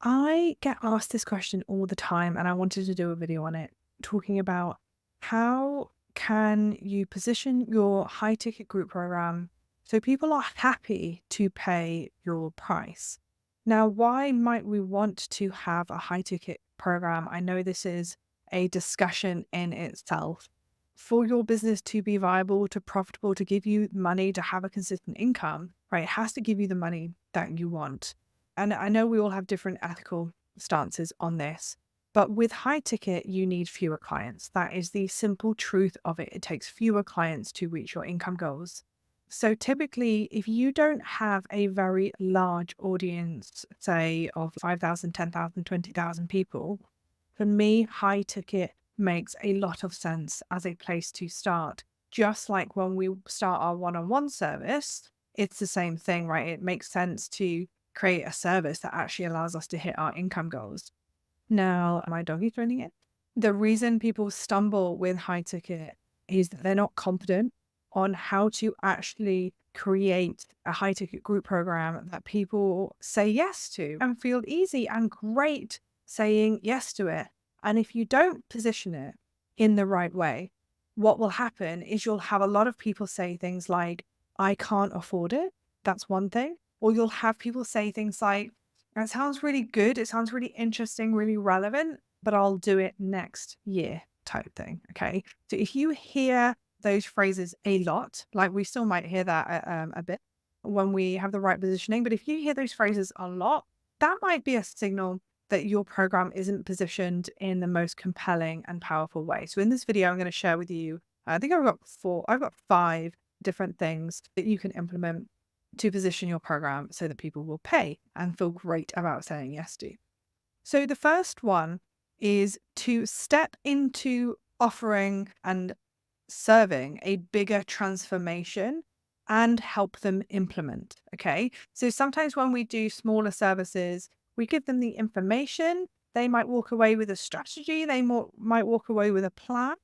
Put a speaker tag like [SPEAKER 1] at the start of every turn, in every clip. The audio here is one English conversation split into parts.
[SPEAKER 1] I get asked this question all the time, and I wanted to do a video on it, talking about how can you position your high ticket group program so people are happy to pay your price. Now, why might we want to have a high ticket program? I know this is a discussion in itself. For your business to be viable, to profitable, to give you money, to have a consistent income, right? It has to give you the money that you want. And I know we all have different ethical stances on this, but with high ticket, you need fewer clients. That is the simple truth of it. It takes fewer clients to reach your income goals. So typically, if you don't have a very large audience, say of 5,000, 10,000, 20,000 people, for me, high ticket makes a lot of sense as a place to start. Just like when we start our one-on-one service, it's the same thing, right? It makes sense to create a service that actually allows us to hit our income goals. Now, my doggy's running it. The reason people stumble with high ticket is that they're not confident on how to actually create a high ticket group program that people say yes to and feel easy and great saying yes to it. And if you don't position it in the right way, what will happen is you'll have a lot of people say things like, I can't afford it. That's one thing. Or you'll have people say things like, that sounds really good. It sounds really interesting, really relevant, but I'll do it next year type thing. Okay. So if you hear those phrases a lot, like we still might hear that a bit when we have the right positioning, but if you hear those phrases a lot, that might be a signal that your program isn't positioned in the most compelling and powerful way. So in this video, I'm going to share with you, I think I've got 5 different things that you can implement to position your program so that people will pay and feel great about saying yes to. So the first one is to step into offering and serving a bigger transformation and help them implement. Okay. So sometimes when we do smaller services, we give them the information. They might walk away with a strategy, might walk away with a plan,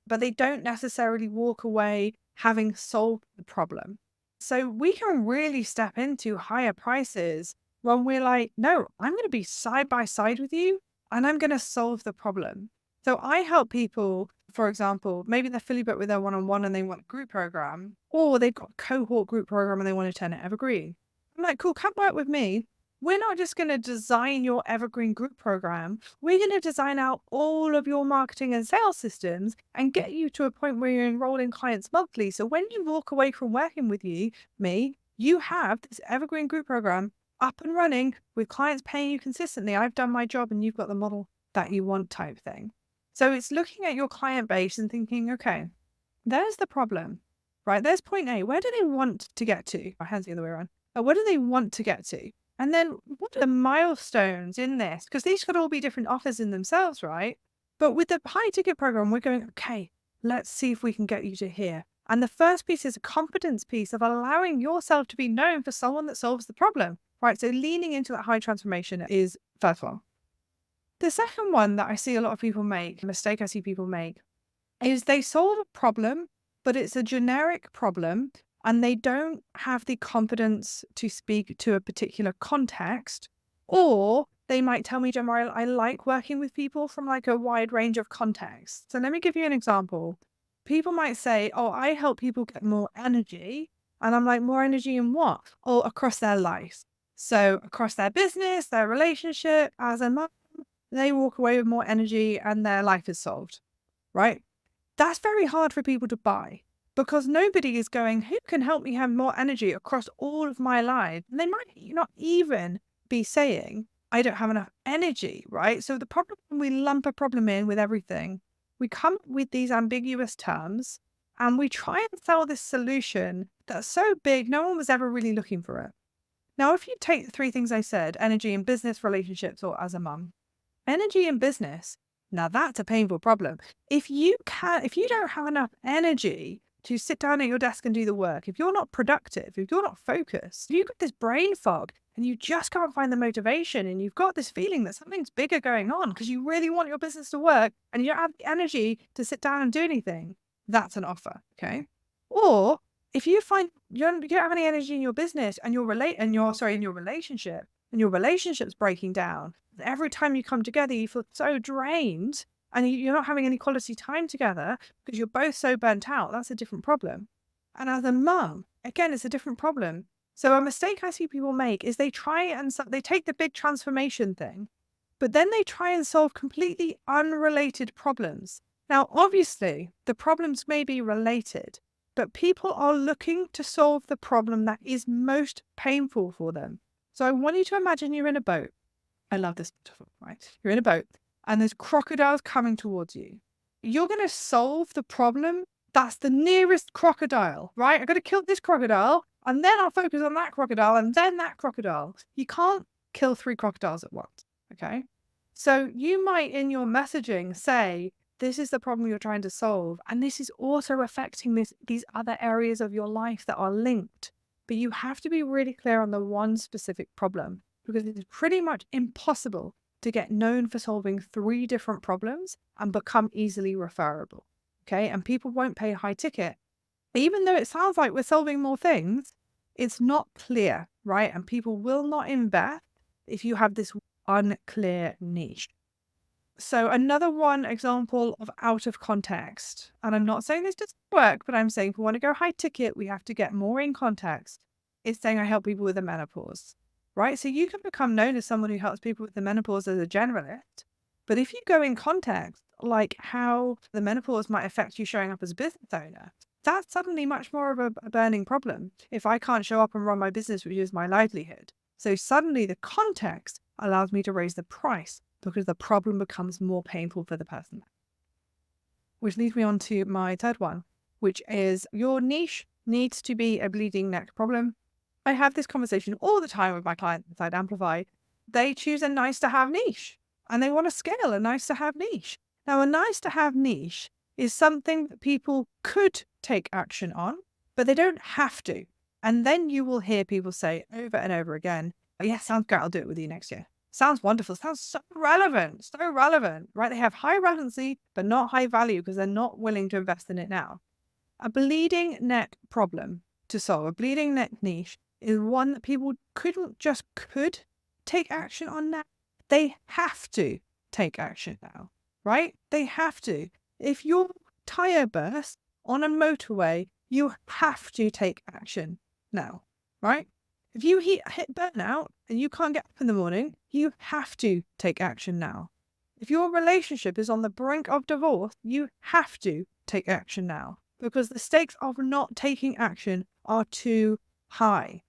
[SPEAKER 1] but they don't necessarily walk away having solved the problem. So we can really step into higher prices when we're like, no, I'm going to be side by side with you and I'm going to solve the problem. So I help people, for example, maybe they're fully booked with their one-on-one and they want a group program, or they've got a cohort group program and they want to turn it evergreen. I'm like, cool, come work with me. We're not just going to design your evergreen group program. We're going to design out all of your marketing and sales systems and get you to a point where you're enrolling clients monthly. So when you walk away from working with me, you have this evergreen group program up and running with clients paying you consistently. I've done my job and you've got the model that you want type thing. So it's looking at your client base and thinking, okay, there's the problem, right? There's point A. Where do they want to get to? My hand's the other way around. Where do they want to get to? And then what are the milestones in this? Because these could all be different offers in themselves, right? But with the high ticket program, we're going, okay, let's see if we can get you to here. And the first piece is a confidence piece of allowing yourself to be known for someone that solves the problem, right? So leaning into that high transformation is first one. The second one that I see a lot of people make, a mistake I see people make, is they solve a problem, but it's a generic problem and they don't have the confidence to speak to a particular context. Or they might tell me, Gemma, I like working with people from like a wide range of contexts. So let me give you an example. People might say, oh, I help people get more energy. And I'm like, more energy in what? Or across their life. So across their business, their relationship, as a mom, they walk away with more energy and their life is solved, right? That's very hard for people to buy because nobody is going, who can help me have more energy across all of my life? And they might not even be saying, I don't have enough energy, right? So the problem, when we lump a problem in with everything, we come up with these ambiguous terms and we try and sell this solution that's so big, no one was ever really looking for it. Now, if you take the 3 things I said, energy in business, relationships, or as a mum, energy in business, now that's a painful problem. If you don't have enough energy to sit down at your desk and do the work, if you're not productive, if you're not focused, if you've got this brain fog and you just can't find the motivation and you've got this feeling that something's bigger going on because you really want your business to work and you don't have the energy to sit down and do anything, that's an offer, okay? Or if you find you don't have any energy in your business and in your relationship and your relationship's breaking down Every time you come together, you feel so drained and you're not having any quality time together because you're both so burnt out. That's a different problem. And as a mum, again, it's a different problem. So a mistake I see people make is they try and they take the big transformation thing, but then they try and solve completely unrelated problems. Now, obviously, the problems may be related, but people are looking to solve the problem that is most painful for them. So I want you to imagine you're in a boat. I love this metaphor, right? You're in a boat and there's crocodiles coming towards you. You're going to solve the problem that's the nearest crocodile, right? I've got to kill this crocodile and then I'll focus on that crocodile and then that crocodile. You can't kill 3 crocodiles at once, okay? So you might in your messaging say, this is the problem you're trying to solve. And this is also affecting these other areas of your life that are linked. But you have to be really clear on the one specific problem because it is pretty much impossible to get known for solving 3 different problems and become easily referable. Okay. And people won't pay high ticket. Even though it sounds like we're solving more things, it's not clear, right? And people will not invest if you have this unclear niche. So another one example of out of context, and I'm not saying this doesn't work, but I'm saying if we want to go high ticket, we have to get more in context. It's saying I help people with the menopause, right? So you can become known as someone who helps people with the menopause as a generalist. But if you go in context, like how the menopause might affect you showing up as a business owner, that's suddenly much more of a burning problem if I can't show up and run my business, which is my livelihood. So suddenly the context allows me to raise the price because the problem becomes more painful for the person. Which leads me on to my third one, which is your niche needs to be a bleeding neck problem. I have this conversation all the time with my clients inside Amplify. They choose a nice to have niche and they want to scale a nice to have niche. Now, a nice to have niche is something that people could take action on, but they don't have to. And then you will hear people say over and over again, oh, yeah, sounds great. I'll do it with you next year. Sounds wonderful. Sounds so relevant, right? They have high relevancy, but not high value because they're not willing to invest in it now. A bleeding neck problem to solve, a bleeding neck niche is one that people could take action on now. They have to take action now, right? They have to. If your tire bursts on a motorway, you have to take action now, right? If you hit burnout and you can't get up in the morning, you have to take action now. If your relationship is on the brink of divorce, you have to take action now because the stakes of not taking action are too high,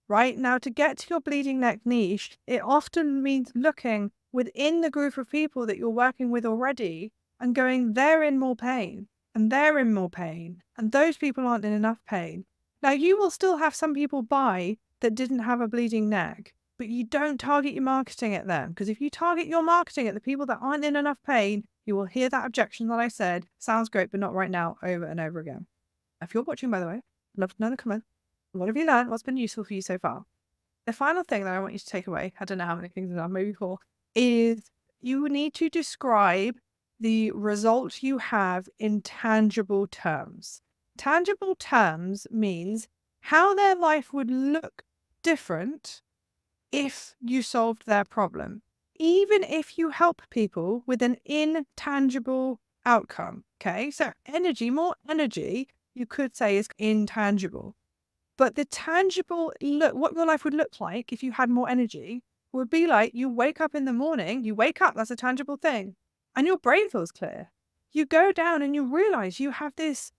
[SPEAKER 1] right? Now, to get to your bleeding neck niche, it often means looking within the group of people that you're working with already and going, they're in more pain and they're in more pain and those people aren't in enough pain. Now, you will still have some people buy that didn't have a bleeding neck, but you don't target your marketing at them because if you target your marketing at the people that aren't in enough pain, you will hear that objection that I said, sounds great, but not right now, over and over again. If you're watching, by the way, I'd love to know in the comments, what have you learned? What's been useful for you so far? The final thing that I want you to take away, I don't know how many things there are, maybe 4, is you need to describe the result you have in tangible terms. Tangible terms means how their life would look different if you solved their problem, even if you help people with an intangible outcome. Okay, so more energy, you could say is intangible. But the tangible what your life would look like if you had more energy would be like you wake up in the morning, that's a tangible thing, and your brain feels clear. You go down and you realize you have this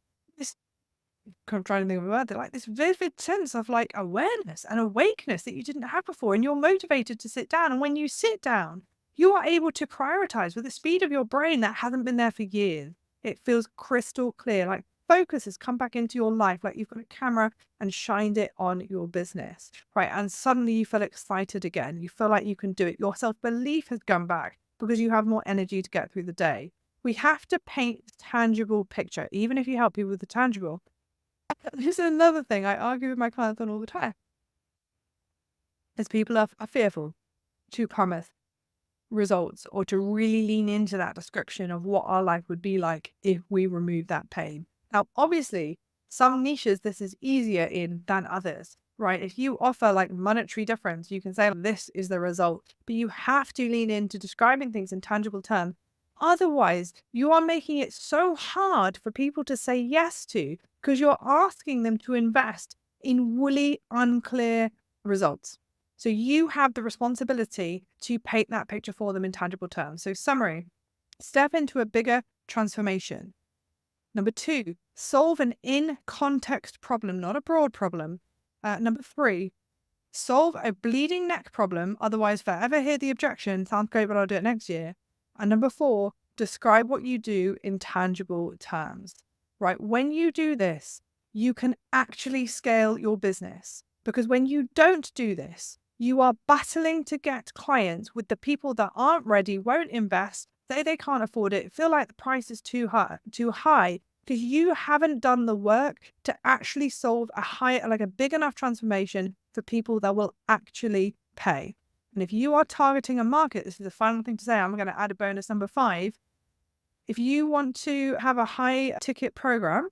[SPEAKER 1] I'm trying to think of a word, like this vivid sense of like awareness and awakeness that you didn't have before, and you're motivated to sit down. And when you sit down, you are able to prioritize with the speed of your brain that hasn't been there for years. It feels crystal clear, like focus has come back into your life, like you've got a camera and shined it on your business, right? And suddenly you feel excited again. You feel like you can do it. Your self-belief has come back because you have more energy to get through the day. We have to paint a tangible picture, even if you help people with the tangible. This is another thing I argue with my clients on all the time. Is people are fearful to promise results or to really lean into that description of what our life would be like if we remove that pain. Now, obviously, some niches this is easier in than others. right? If you offer like monetary difference, you can say this is the result, but you have to lean into describing things in tangible terms. Otherwise, you are making it so hard for people to say yes to because you're asking them to invest in woolly, unclear results. So you have the responsibility to paint that picture for them in tangible terms. So, summary: step into a bigger transformation. Number two, solve an in context problem, not a broad problem. Number three, solve a bleeding neck problem. Otherwise, forever hear the objection. Sounds great, but I'll do it next year. And number four, describe what you do in tangible terms, right? When you do this, you can actually scale your business, because when you don't do this, you are battling to get clients with the people that aren't ready, won't invest, say they can't afford it, feel like the price is too high, because you haven't done the work to actually solve a big enough transformation for people that will actually pay. And if you are targeting a market, this is the final thing to say, I'm going to add a bonus number 5. If you want to have a high ticket program,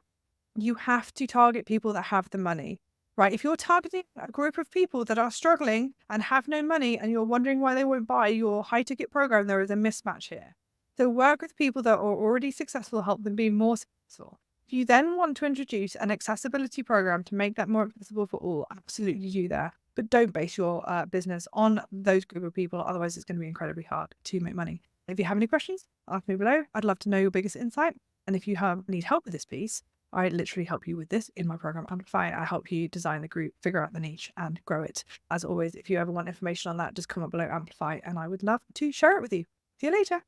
[SPEAKER 1] you have to target people that have the money, right? If you're targeting a group of people that are struggling and have no money and you're wondering why they won't buy your high ticket program, there is a mismatch here. So work with people that are already successful, help them be more successful. If you then want to introduce an accessibility program to make that more accessible for all, absolutely do that. But don't base your business on those group of people. Otherwise, it's going to be incredibly hard to make money. If you have any questions, ask me below. I'd love to know your biggest insight. And if you need help with this piece, I literally help you with this in my program Amplify. I help you design the group, figure out the niche, and grow it. As always, if you ever want information on that, just comment below Amplify, and I would love to share it with you. See you later.